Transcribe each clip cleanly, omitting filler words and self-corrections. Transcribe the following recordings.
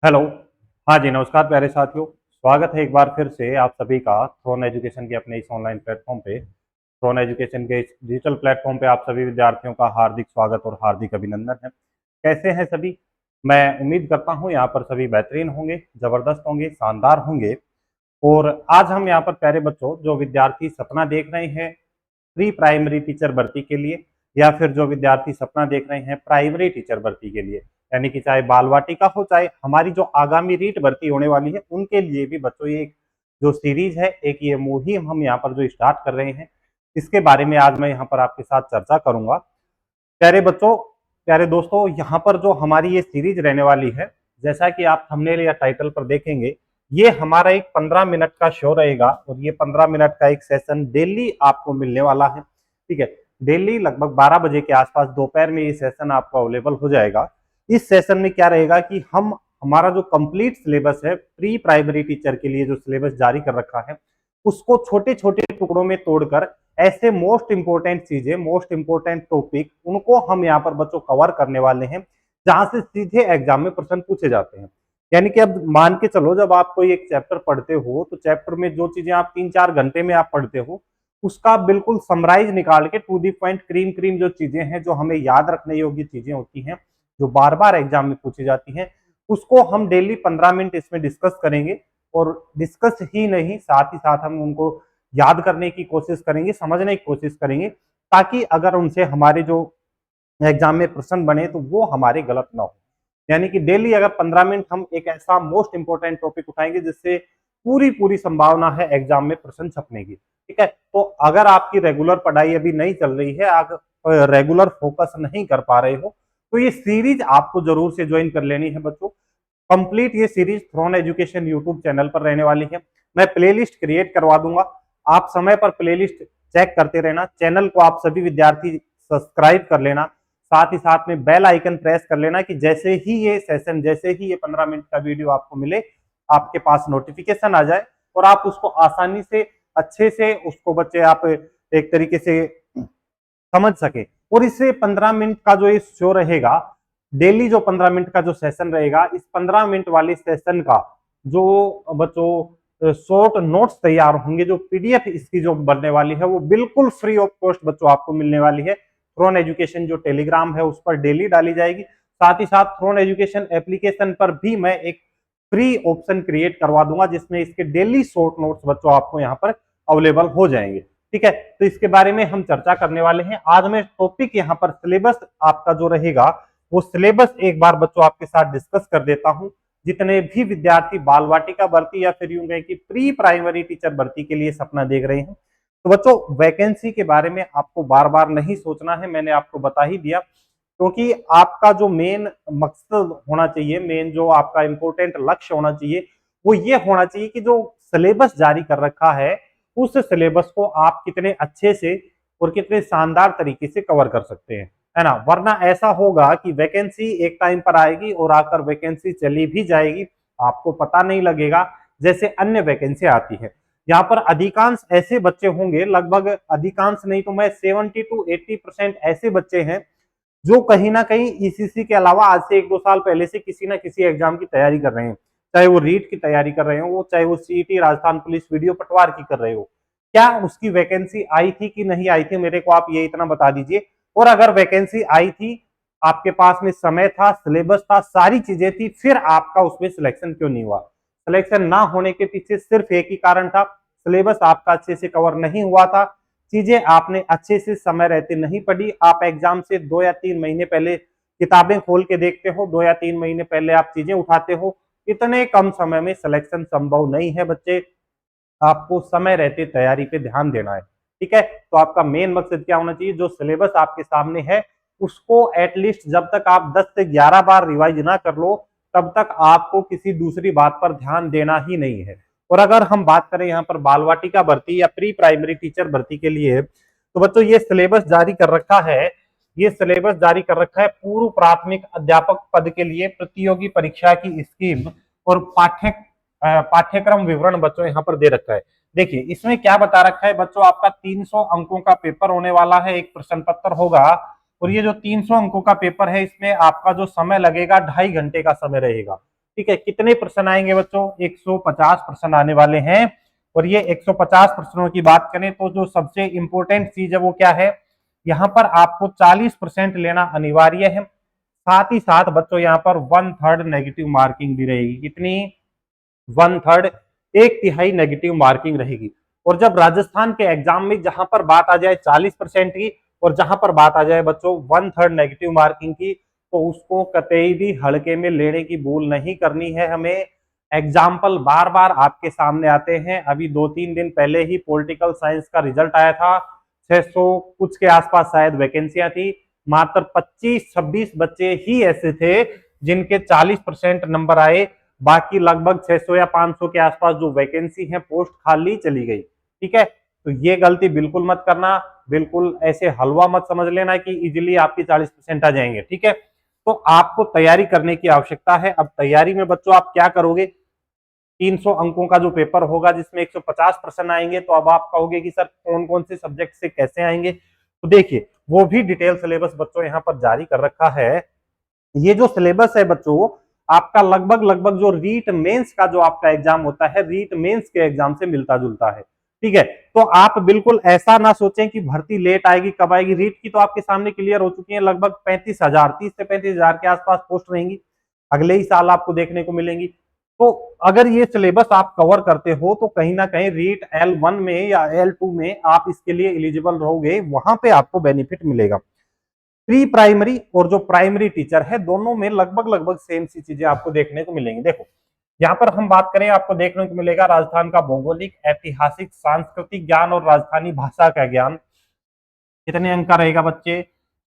Hello. हाँ जी, नमस्कार प्यारे साथियों। स्वागत है एक बार फिर से आप सभी का थ्रोन एजुकेशन के अपने इस ऑनलाइन प्लेटफॉर्म पे। थ्रोन एजुकेशन के इस डिजिटल प्लेटफॉर्म पे आप सभी विद्यार्थियों का हार्दिक स्वागत और हार्दिक अभिनंदन है। कैसे हैं सभी? मैं उम्मीद करता हूँ यहाँ पर सभी बेहतरीन होंगे, ज़बरदस्त होंगे, शानदार होंगे। और आज हम यहाँ पर प्यारे बच्चों, जो विद्यार्थी सपना देख रहे हैं प्री प्राइमरी टीचर भर्ती के लिए, या फिर जो विद्यार्थी सपना देख रहे हैं प्राइमरी टीचर भर्ती के लिए, यानी कि चाहे बाल वाटिका हो, चाहे हमारी जो आगामी रीट भर्ती होने वाली है, उनके लिए भी बच्चों ये एक जो सीरीज है, एक ये मुहिम हम यहाँ पर जो स्टार्ट कर रहे हैं, इसके बारे में आज मैं यहाँ पर आपके साथ चर्चा करूंगा। प्यारे बच्चों, प्यारे दोस्तों, यहाँ पर जो हमारी ये सीरीज रहने वाली है, जैसा कि आप थंबनेल या टाइटल पर देखेंगे, ये हमारा एक 15 मिनट का शो रहेगा और ये 15 मिनट का एक सेशन डेली आपको मिलने वाला है। ठीक है, डेली लगभग 12 बजे के आसपास दोपहर में ये सेशन आपको अवेलेबल हो जाएगा। इस सेशन में क्या रहेगा कि हम हमारा जो कंप्लीट सिलेबस है प्री प्राइमरी टीचर के लिए जो सिलेबस जारी कर रखा है, उसको छोटे छोटे टुकड़ों में तोड़कर ऐसे मोस्ट इंपोर्टेंट चीजें, मोस्ट इंपोर्टेंट टॉपिक, उनको हम यहाँ पर बच्चों कवर करने वाले हैं, जहां से सीधे एग्जाम में प्रश्न पूछे जाते हैं। यानी कि अब मान के चलो, जब आप कोई एक चैप्टर पढ़ते हो तो चैप्टर में जो चीजें आप 3-4 घंटे में आप पढ़ते हो, उसका बिल्कुल समराइज निकाल के to the point cream cream जो चीजें हैं, जो हमें याद रखने योग्य चीजें होती हैं, जो बार बार एग्जाम में पूछी जाती हैं, उसको हम डेली 15 मिनट इसमें डिस्कस करेंगे। और डिस्कस ही नहीं, साथ ही साथ हम उनको याद करने की कोशिश करेंगे, समझने की कोशिश करेंगे, ताकि अगर उनसे हमारे जो एग्जाम में प्रश्न बने तो वो हमारे गलत ना हो। यानी कि डेली अगर 15 मिनट हम एक ऐसा मोस्ट इंपोर्टेंट टॉपिक उठाएंगे जिससे पूरी पूरी संभावना है एग्जाम में प्रश्न छपने की। ठीक है, तो अगर आपकी रेगुलर पढ़ाई अभी नहीं चल रही है, आप रेगुलर फोकस नहीं कर पा रहे हो, तो ये सीरीज आपको जरूर से ज्वाइन कर लेनी है बच्चों। कंप्लीट ये series throne education YouTube channel पर रहने वाली है। मैं प्लेलिस्ट क्रिएट करवा दूंगा, आप समय पर प्लेलिस्ट चेक करते रहना। चैनल को आप सभी विद्यार्थी सब्सक्राइब कर लेना, साथ ही साथ में बेल आइकन प्रेस कर लेना कि जैसे ही ये सेशन, जैसे ही ये 15 मिनट का वीडियो आपको मिले, आपके पास नोटिफिकेशन आ जाए और आप उसको आसानी से, अच्छे से उसको बच्चे आप एक तरीके से समझ सके। और इससे 15 मिनट का जो ये शो रहेगा, डेली जो 15 मिनट का जो सेशन रहेगा, इस 15 मिनट वाले सेशन का जो बच्चों शॉर्ट नोट्स तैयार होंगे, जो पीडीएफ इसकी जो बनने वाली है, वो बिल्कुल फ्री ऑफ कॉस्ट बच्चों आपको मिलने वाली है। थ्रोन एजुकेशन जो टेलीग्राम है उस पर डेली डाली जाएगी। साथ ही साथ थ्रोन एजुकेशन एप्लीकेशन पर भी मैं एक फ्री ऑप्शन क्रिएट करवा दूंगा, जिसमें इसके डेली शॉर्ट नोट्स बच्चों आपको यहाँ पर अवेलेबल हो जाएंगे। ठीक है, तो इसके बारे में हम चर्चा करने वाले हैं। आज मैं टॉपिक यहाँ पर सिलेबस आपका जो रहेगा, वो सिलेबस एक बार बच्चों आपके साथ डिस्कस कर देता हूँ। जितने भी विद्यार्थी बाल वाटिका भर्ती या फिर यूं कहें कि प्री प्राइमरी टीचर भर्ती के लिए सपना देख रहे हैं, तो बच्चों वैकेंसी के बारे में आपको बार बार नहीं सोचना है, मैंने आपको बता ही दिया। क्योंकि आपका जो मेन मकसद होना चाहिए, मेन जो आपका इंपॉर्टेंट लक्ष्य होना चाहिए, वो ये होना चाहिए कि जो सिलेबस जारी कर रखा है, उस सिलेबस को आप कितने अच्छे से और कितने शानदार तरीके से कवर कर सकते हैं, है ना। वरना ऐसा होगा कि वैकेंसी एक टाइम पर आएगी और आकर वैकेंसी चली भी जाएगी, आपको पता नहीं लगेगा, जैसे अन्य वैकेंसी आती है। यहाँ पर अधिकांश ऐसे बच्चे होंगे, लगभग अधिकांश नहीं तो मैं 70 to 80% ऐसे बच्चे हैं जो कहीं ना कहीं ईसीसी के अलावा आज से 1-2 साल पहले से किसी ना किसी एग्जाम की तैयारी कर रहे हैं। चाहे वो रीट की तैयारी कर रहे हो, चाहे वो सीईटी राजस्थान पुलिस वीडियो पटवार की कर रहे हो, क्या उसकी वैकेंसी आई थी कि नहीं आई थी, मेरे को आप ये इतना बता दीजिए। और अगर वैकेंसी आई थी, आपके पास में समय था, सिलेबस था, सारी चीजें थी, फिर आपका उसमें सिलेक्शन क्यों नहीं हुआ? सिलेक्शन ना होने के पीछे सिर्फ एक ही कारण था, सिलेबस आपका अच्छे से कवर नहीं हुआ था, चीजें आपने अच्छे से समय रहते नहीं पढ़ी। आप एग्जाम से 2 या 3 महीने पहले किताबें खोल के देखते हो, 2 या 3 महीने पहले आप चीजें उठाते हो। इतने कम समय में सिलेक्शन संभव नहीं है बच्चे, आपको समय रहते तैयारी पे ध्यान देना है। ठीक है, तो आपका मेन मकसद क्या होना चाहिए, जो सिलेबस आपके सामने है उसको एटलीस्ट जब तक आप 10 से 11 बार रिवाइज ना कर लो, तब तक आपको किसी दूसरी बात पर ध्यान देना ही नहीं है। और अगर हम बात करें यहाँ पर बाल वाटिका भर्ती या प्री प्राइमरी टीचर भर्ती के लिए, तो बच्चों ये सिलेबस जारी कर रखा है, ये सिलेबस जारी कर रखा है पूर्व प्राथमिक अध्यापक पद के लिए प्रतियोगी परीक्षा की स्कीम और पाठ्यक्रम विवरण बच्चों यहाँ पर दे रखा है। देखिए इसमें क्या बता रखा है बच्चों, आपका 300 अंकों का पेपर होने वाला है, एक प्रश्न पत्र होगा। और ये जो 300 अंकों का पेपर है, इसमें आपका जो समय लगेगा 2.5 घंटे का समय रहेगा। ठीक है, कितने प्रश्न आएंगे बच्चों? 150 प्रश्न आने वाले हैं। और ये 150 प्रश्नों की बात करें तो जो सबसे इंपॉर्टेंट चीज है वो क्या है, यहाँ पर आपको 40% लेना अनिवार्य है। साथ ही साथ बच्चों यहाँ पर 1/3 नेगेटिव मार्किंग भी रहेगी। कितनी? 1/3, 1/3 नेगेटिव मार्किंग रहेगी। और जब राजस्थान के एग्जाम में जहां पर बात आ जाए 40% की और जहां पर बात आ जाए बच्चों 1/3 नेगेटिव मार्किंग की, तो उसको कतई भी हल्के में लेने की भूल नहीं करनी है हमें। एग्जाम्पल बार बार आपके सामने आते हैं। अभी 2-3 दिन पहले ही पॉलिटिकल साइंस का रिजल्ट आया था, 600 कुछ के आसपास शायद वैकेंसियां थी। मात्र 25-26 बच्चे ही ऐसे थे जिनके 40% नंबर आए। बाकी लगभग 600 या 500 के आसपास जो वैकेंसी है पोस्ट खाली चली गई। ठीक है, तो ये गलती बिल्कुल मत करना। बिल्कुल ऐसे हलवा मत समझ लेना कि इजीली आपकी 40% आ जाएंगे। ठीक है, तो आपको तैयारी करने की आवश्यकता है। अब तैयारी में बच्चों आप क्या करोगे? 300 अंकों का जो पेपर होगा जिसमें 150 प्रश्न आएंगे, तो अब आप कहोगे कि सर कौन कौन से सब्जेक्ट से कैसे आएंगे? तो देखिए, वो भी डिटेल सिलेबस बच्चों यहाँ पर जारी कर रखा है। ये जो सिलेबस है बच्चों, आपका लगभग लगभग जो रीट मेंस का जो आपका एग्जाम होता है, रीट मेंस के एग्जाम से मिलता जुलता है। ठीक है, तो आप बिल्कुल ऐसा ना सोचें कि भर्ती लेट आएगी, कब आएगी। रीट की तो आपके सामने क्लियर हो चुकी है, लगभग 35,000, 30 से 35,000 के आसपास पोस्ट रहेंगी, अगले ही साल आपको देखने को मिलेंगी। तो अगर ये सिलेबस आप कवर करते हो तो कहीं ना कहीं रीट L1 में या L2 में आप इसके लिए एलिजिबल रहोगे, वहां पे आपको बेनिफिट मिलेगा। प्री प्राइमरी और जो प्राइमरी टीचर है, दोनों में लगभग लगभग सेम सी चीजें आपको देखने को मिलेंगी। देखो, यहाँ पर हम बात करें, आपको देखने को मिलेगा राजस्थान का भौगोलिक, ऐतिहासिक, सांस्कृतिक ज्ञान और राजस्थानी भाषा का ज्ञान। कितने अंक का रहेगा बच्चे?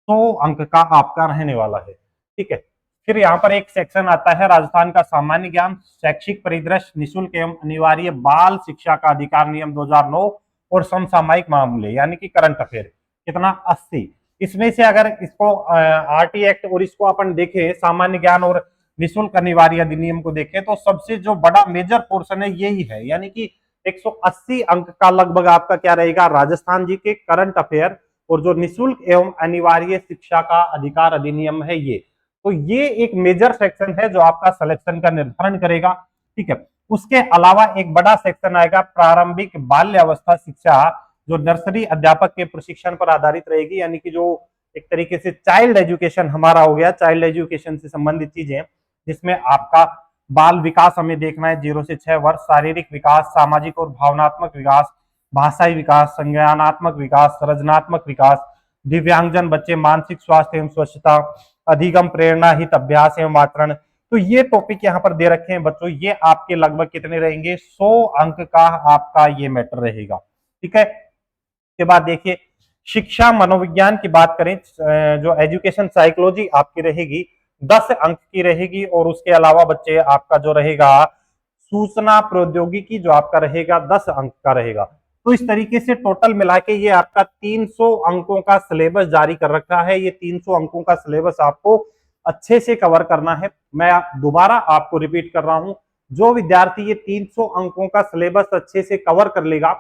100 अंक का आपका रहने वाला है। ठीक है, फिर यहाँ पर एक सेक्शन आता है राजस्थान का सामान्य ज्ञान, शैक्षिक परिदृश्य, निःशुल्क एवं अनिवार्य बाल शिक्षा का अधिकार नियम 2009 और समसामयिक मामले यानी कि करंट अफेयर। कितना? 80। इसमें से अगर इसको आरटी एक्ट और इसको अपन देखें, सामान्य ज्ञान और निःशुल्क अनिवार्य अधिनियम को देखें, तो सबसे जो बड़ा मेजर पोर्शन है यही है, यानी कि 180 अंक का लगभग आपका क्या रहेगा? राजस्थान जी के करंट अफेयर और जो निःशुल्क एवं अनिवार्य शिक्षा का अधिकार अधिनियम है ये। तो ये एक मेजर सेक्शन है जो आपका सिलेक्शन का निर्धारण करेगा। ठीक है, उसके अलावा एक बड़ा सेक्शन आएगा प्रारंभिक बाल्यावस्था शिक्षा, जो नर्सरी अध्यापक के प्रशिक्षण पर आधारित रहेगी, यानी कि जो एक तरीके से चाइल्ड एजुकेशन हमारा हो गया, चाइल्ड एजुकेशन से संबंधित चीजें, जिसमें आपका बाल विकास हमें देखना है 0 से 6 वर्ष, शारीरिक विकास, सामाजिक और भावनात्मक विकास, भाषाई विकास, संज्ञानात्मक विकास, रचनात्मक विकास, दिव्यांगजन बच्चे, मानसिक स्वास्थ्य एवं स्वच्छता, अधिगम, प्रेरणा, हित, अभ्यास एवं आचरण। तो ये टॉपिक यहाँ पर दे रखे हैं बच्चों। ये आपके लगभग कितने रहेंगे? 100 अंक का आपका ये मैटर रहेगा। ठीक है, के बाद देखिए, शिक्षा मनोविज्ञान की बात करें, जो एजुकेशन साइकोलॉजी आपकी रहेगी 10 अंक की रहेगी। और उसके अलावा बच्चे आपका जो रहेगा सूचना प्रौद्योगिकी जो आपका रहेगा 10 अंक का रहेगा। तो इस तरीके से टोटल मिला के ये आपका 300 अंकों का सिलेबस जारी कर रखा है। ये 300 अंकों का सिलेबस आपको अच्छे से कवर करना है। मैं दोबारा आपको रिपीट कर रहा हूं, जो विद्यार्थी ये 300 अंकों का सिलेबस अच्छे से कवर कर लेगा,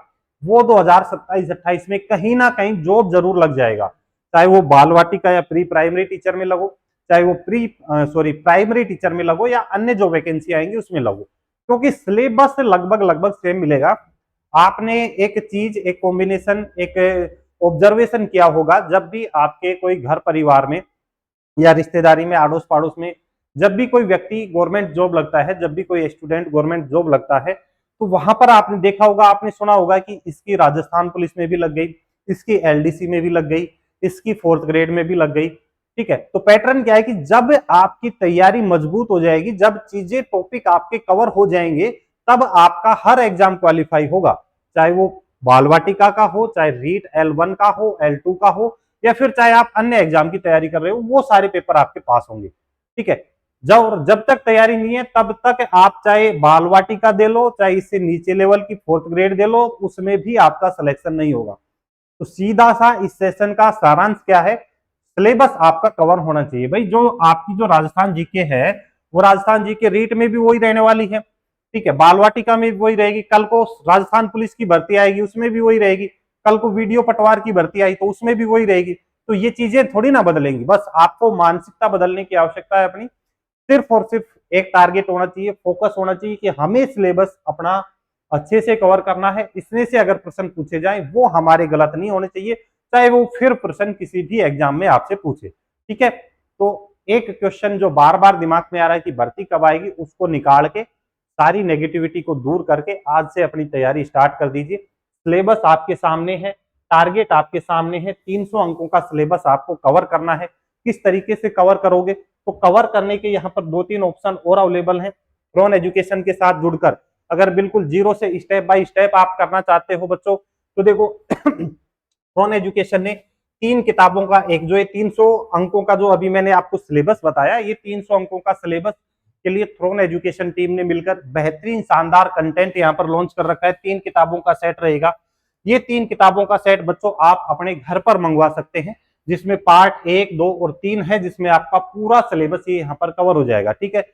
वो 2027-28 में कहीं ना कहीं जॉब जरूर लग जाएगा। चाहे वो बाल वाटिका या प्री प्राइमरी टीचर में लगो, चाहे वो प्राइमरी टीचर में लगो, या अन्य जो वैकेंसी आएंगी उसमें लगो, क्योंकि सिलेबस लगभग लगभग सेम मिलेगा। आपने एक चीज, एक कॉम्बिनेशन, एक ऑब्जर्वेशन किया होगा, जब भी आपके कोई घर परिवार में या रिश्तेदारी में, आड़ोस पड़ोस में, जब भी कोई व्यक्ति गवर्नमेंट जॉब लगता है, जब भी कोई स्टूडेंट गवर्नमेंट जॉब लगता है, तो वहां पर आपने देखा होगा, आपने सुना होगा कि इसकी राजस्थान पुलिस में भी लग गई, इसकी एलडीसी में भी लग गई, इसकी 4th ग्रेड में भी लग गई। ठीक है, तो पैटर्न क्या है कि जब आपकी तैयारी मजबूत हो जाएगी, जब चीजें टॉपिक आपके कवर हो जाएंगे, तब आपका हर एग्जाम क्वालिफाई होगा। चाहे वो बाल वाटिका का हो, चाहे रीट L1 का हो, L2 का हो, या फिर चाहे आप अन्य एग्जाम की तैयारी कर रहे हो, वो सारे पेपर आपके पास होंगे। ठीक है, जब तक तैयारी नहीं है तब तक आप चाहे बाल वाटिका दे लो, चाहे इससे नीचे लेवल की 4th ग्रेड दे लो, उसमें भी आपका सिलेक्शन नहीं होगा। तो सीधा सा इस सेशन का सारांश क्या है? सिलेबस आपका कवर होना चाहिए भाई। जो आपकी जो राजस्थान जीके है, वो राजस्थान जीके रीट में भी वही रहने वाली है। ठीक है, बाल वाटिका में भी वही रहेगी, कल को राजस्थान पुलिस की भर्ती आएगी उसमें भी वही रहेगी, कल को वीडियो पटवार की भर्ती आई तो उसमें भी वही रहेगी। तो ये चीजें थोड़ी ना बदलेंगी, बस आपको मानसिकता बदलने की आवश्यकता है अपनी। सिर्फ और सिर्फ एक टारगेट होना चाहिए, फोकस होना चाहिए कि हमें सिलेबस अपना अच्छे से कवर करना है। इसमें से अगर प्रश्न पूछे जाए वो हमारे गलत नहीं होने चाहिए, चाहे वो फिर प्रश्न किसी भी एग्जाम में आपसे पूछे। ठीक है, तो एक क्वेश्चन जो बार बार दिमाग में आ रहा है कि भर्ती कब आएगी, उसको निकाल के सारी नेगेटिविटी को दूर करके आज से अपनी तैयारी स्टार्ट कर दीजिए। सिलेबस आपके सामने है, टारगेट आपके सामने है, 300 अंकों का सिलेबस आपको कवर करना है। किस तरीके से कवर करोगे, तो कवर करने के यहाँ पर 2-3 ऑप्शन और अवेलेबल हैं। क्रॉन एजुकेशन के साथ जुड़कर अगर बिल्कुल जीरो से स्टेप बाय स्टेप आप करना चाहते हो बच्चों, तो देखो क्रॉन एजुकेशन ने 3 किताबों का, एक जो है 300 अंकों का जो अभी मैंने आपको सिलेबस बताया, ये 300 अंकों का सिलेबस के लिए थ्रोन एजुकेशन टीम ने मिलकर बेहतरीन शानदार कंटेंट यहाँ पर लॉन्च कर रखा है। 3 किताबों का सेट रहेगा। ये 3 किताबों का सेट बच्चों आप अपने घर पर मंगवा सकते हैं, जिसमें पार्ट 1, 2 और 3 है, जिसमें आपका पूरा सिलेबस ये यहाँ पर कवर हो जाएगा। ठीक है,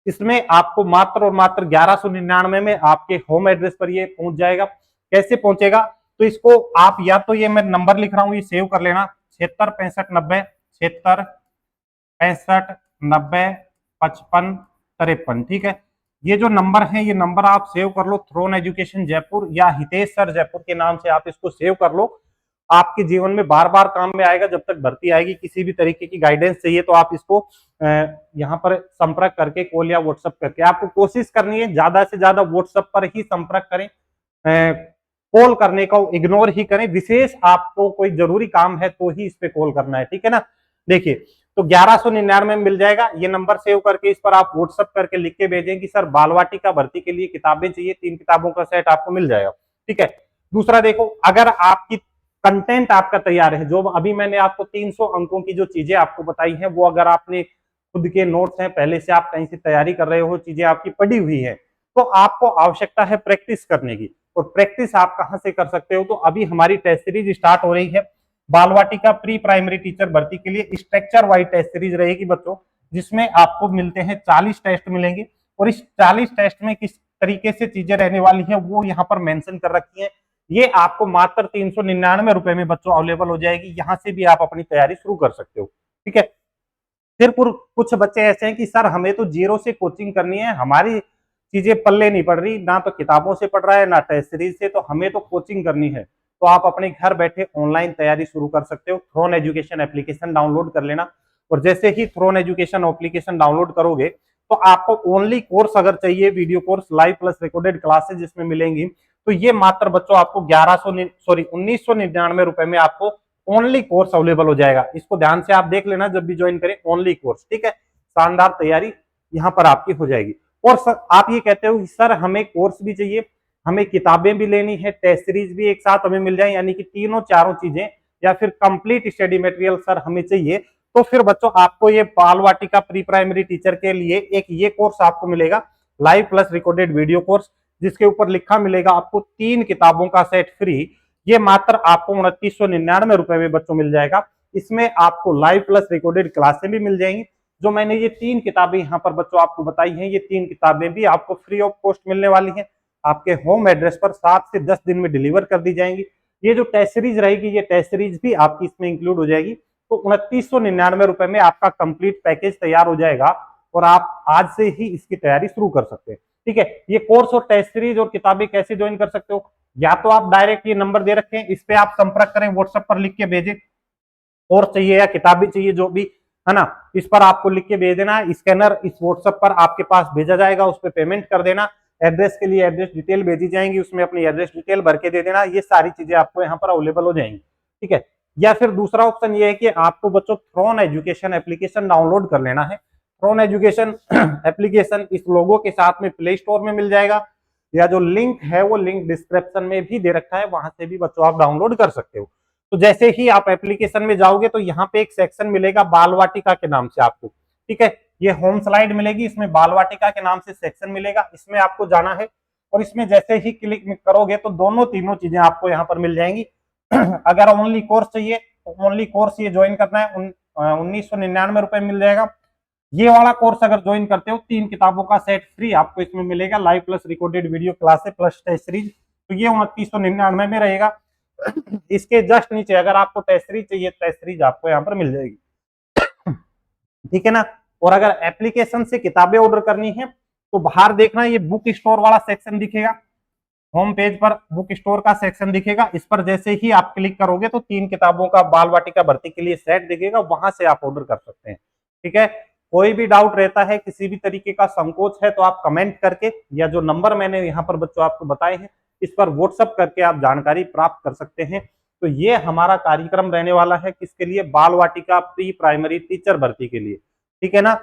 इसमें आपको मात्र और मात्र 1199 में आपके होम एड्रेस पर ये पहुंच जाएगा। कैसे पहुंचेगा, तो इसको आप या तो ये मैं नंबर लिख रहा हूं, ये सेव कर लेना, 76 65 90 76 65 90 55 53। ठीक है, ये जो नंबर है ये नंबर आप सेव कर लो, थ्रोन एजुकेशन जयपुर या हितेश सर जयपुर के नाम से आप इसको सेव कर लो। आपके जीवन में बार बार काम में आएगा। जब तक भर्ती आएगी, किसी भी तरीके की गाइडेंस चाहिए तो आप इसको यहाँ पर संपर्क करके, कॉल या व्हाट्सएप करके, आपको कोशिश करनी है ज्यादा से ज्यादा व्हाट्सएप पर ही संपर्क करें, कॉल करने को इग्नोर ही करें। विशेष आपको कोई जरूरी काम है तो ही इस पे कॉल करना है। ठीक है ना, देखिए तो 1199 में मिल जाएगा। ये नंबर सेव करके इस पर आप व्हाट्सएप करके लिख के भेजें कि सर बालवाटिका भर्ती के लिए किताबें चाहिए, 3 किताबों का सेट आपको मिल जाएगा। ठीक है, दूसरा देखो, अगर आपकी कंटेंट आपका तैयार है, जो अभी मैंने आपको 300 अंकों की जो चीजें आपको बताई हैं, वो अगर आपने खुद के नोट्स हैं, पहले से आप कहीं से तैयारी कर रहे हो, चीजें आपकी पढ़ी हुई है, तो आपको आवश्यकता है प्रैक्टिस करने की। और प्रैक्टिस आप कहां से कर सकते हो, तो अभी हमारी टेस्ट सीरीज स्टार्ट हो रही है बालवाटिका प्री प्राइमरी टीचर भर्ती के लिए। स्ट्रक्चर वाइज टेस्ट सीरीज रहेगी बच्चों, जिसमें आपको मिलते हैं 40 टेस्ट मिलेंगे, और इस 40 टेस्ट में किस तरीके से चीजें रहने वाली है वो यहाँ पर मेंशन कर रखी है। ये आपको मात्र 399 रुपए में बच्चों अवेलेबल हो जाएगी। यहाँ से भी आप अपनी तैयारी शुरू कर सकते हो। ठीक है, फिर कुछ बच्चे ऐसे हैं कि सर हमें तो जीरो से कोचिंग करनी है, हमारी चीजें पल्ले नहीं पड़ रही, ना तो किताबों से पढ़ रहा है ना टेस्ट सीरीज से, तो हमें तो कोचिंग करनी है। तो आप अपने घर बैठे ऑनलाइन तैयारी शुरू कर सकते हो। थ्रोन एजुकेशन एप्लीकेशन डाउनलोड कर लेना, और जैसे ही थ्रोन एजुकेशन एप्लीकेशन डाउनलोड करोगे तो आपको ओनली कोर्स अगर चाहिए, video course live plus recorded classes जिसमें मिलेंगी, तो ये मात्र बच्चों आपको 1999 रुपए में आपको ओनली कोर्स अवेलेबल हो जाएगा। इसको ध्यान से आप देख लेना जब भी ज्वाइन करें, ओनली कोर्स। ठीक है, शानदार तैयारी यहाँ पर आपकी हो जाएगी। और सर आप ये कहते हो कि सर हमें कोर्स भी चाहिए, हमें किताबें भी लेनी है, टेस्ट सीरीज भी एक साथ हमें मिल जाए, यानी कि तीनों चारों चीजें, या फिर कंप्लीट स्टडी मटेरियल सर हमें चाहिए, तो फिर बच्चों आपको ये बालवाटिका प्री प्राइमरी टीचर के लिए एक ये कोर्स आपको मिलेगा, live plus recorded video course, जिसके ऊपर लिखा मिलेगा आपको 3 किताबों का सेट फ्री। ये मात्र आपको 2999 रुपए में बच्चों मिल जाएगा। इसमें आपको लाइव प्लस रिकॉर्डेड क्लासें भी मिल जाएंगी। जो मैंने ये 3 किताबें यहाँ पर बच्चों आपको बताई हैं, ये 3 किताबें भी आपको फ्री ऑफ कॉस्ट मिलने वाली हैं। आपके होम एड्रेस पर 7 से 10 दिन में डिलीवर कर दी जाएंगी। ये जो टेस्ट सीरीज रहेगी, ये टेस्ट सीरीज भी आपकी इसमें इंक्लूड हो जाएगी। तो 2999 रुपए में आपका कंप्लीट पैकेज तैयार हो जाएगा, और आप आज से ही इसकी तैयारी शुरू कर सकते हैं। ठीक है, ये कोर्स और टेस्ट सीरीज और किताबें कैसे ज्वाइन कर सकते हो, या तो आप डायरेक्ट ये नंबर दे रखे हैं, इस पे आप संपर्क करें, व्हाट्सएप पर लिख के भेजें, कोर्स चाहिए या किताबें चाहिए जो भी है ना, इस पर आपको लिख के भेज देना। स्कैनर इस व्हाट्सएप पर आपके पास भेजा जाएगा, उस पर पेमेंट कर देना। एड्रेस के लिए एड्रेस डिटेल भेजी जाएंगी, उसमें अपनी एड्रेस डिटेल भर के दे देना। ये सारी चीजें आपको यहाँ पर अवेलेबल हो जाएंगी। ठीक है, या फिर दूसरा ऑप्शन ये है कि आपको बच्चों थ्रोन एजुकेशन एप्लीकेशन डाउनलोड कर लेना है। थ्रोन एजुकेशन एप्लीकेशन इस लोगो के साथ में प्ले स्टोर में मिल जाएगा, या जो लिंक है वो लिंक डिस्क्रिप्शन में भी दे रखा है, वहां से भी बच्चों आप डाउनलोड कर सकते हो। तो जैसे ही आप एप्लीकेशन में जाओगे तो यहाँ पे एक सेक्शन मिलेगा बालवाटिका के नाम से आपको। ठीक है, ये होम स्लाइड मिलेगी, इसमें बालवाटिका के नाम से सेक्शन मिलेगा, इसमें आपको जाना है, और इसमें जैसे ही क्लिक करोगे तो दोनों तीनों चीजें आपको यहाँ पर मिल जाएंगी। अगर ओनली कोर्स चाहिए तो ओनली कोर्स ये ज्वाइन करना है, 1999 रुपए मिल जाएगा। ये वाला कोर्स अगर ज्वाइन करते हो, 3 किताबों का सेट फ्री आपको इसमें मिलेगा, live plus recorded video classes plus test series, तो ये 2999 में रहेगा। इसके जस्ट नीचे अगर आपको टेस्ट सीरीज चाहिए, टेस्ट सीरीज आपको यहाँ पर मिल जाएगी। ठीक है ना, और अगर एप्लीकेशन से किताबें ऑर्डर करनी है तो बाहर देखना, ये बुक स्टोर वाला सेक्शन दिखेगा, होम पेज पर बुक स्टोर का सेक्शन दिखेगा। इस पर जैसे ही आप क्लिक करोगे तो 3 किताबों का बाल वाटिका भर्ती के लिए सेट दिखेगा, वहां से आप ऑर्डर कर सकते हैं। ठीक है, कोई भी डाउट रहता है, किसी भी तरीके का संकोच है, तो आप कमेंट करके या जो नंबर मैंने यहाँ पर बच्चों आपको बताए हैं इस पर व्हाट्सअप करके आप जानकारी प्राप्त कर सकते हैं। तो ये हमारा कार्यक्रम रहने वाला है किसके लिए, बाल वाटिका प्री प्राइमरी टीचर भर्ती के लिए। ठीक है ना।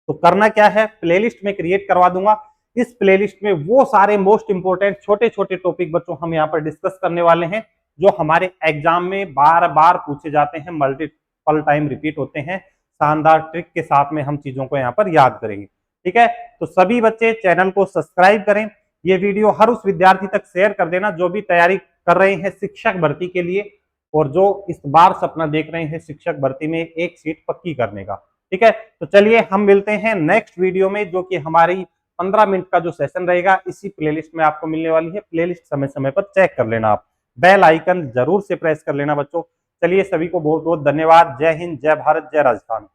तो करना क्या है, प्लेलिस्ट में क्रिएट करवा दूंगा। इस प्लेलिस्ट में वो सारे मोस्ट इंपोर्टेंट छोटे छोटे टॉपिक बच्चों हम यहाँ पर डिस्कस करने वाले हैं जो हमारे एग्जाम में बार बार पूछे जाते हैं, मल्टीपल टाइम रिपीट होते हैं। शानदार ट्रिक के साथ में हम चीजों को यहाँ पर याद करेंगे। ठीक है, तो सभी बच्चे चैनल को सब्सक्राइब करें, ये वीडियो हर उस विद्यार्थी तक शेयर कर देना जो भी तैयारी कर रहे हैं शिक्षक भर्ती के लिए और जो इस बार सपना देख रहे हैं शिक्षक भर्ती में एक सीट पक्की करने का। ठीक है, तो चलिए हम मिलते हैं नेक्स्ट वीडियो में, जो कि हमारी 15 मिनट का जो सेशन रहेगा इसी प्लेलिस्ट में आपको मिलने वाली है। प्लेलिस्ट समय समय पर चेक कर लेना, आप बेल आइकन जरूर से प्रेस कर लेना बच्चों। चलिए सभी को बहुत बहुत धन्यवाद। जय हिंद, जय भारत, जय राजस्थान।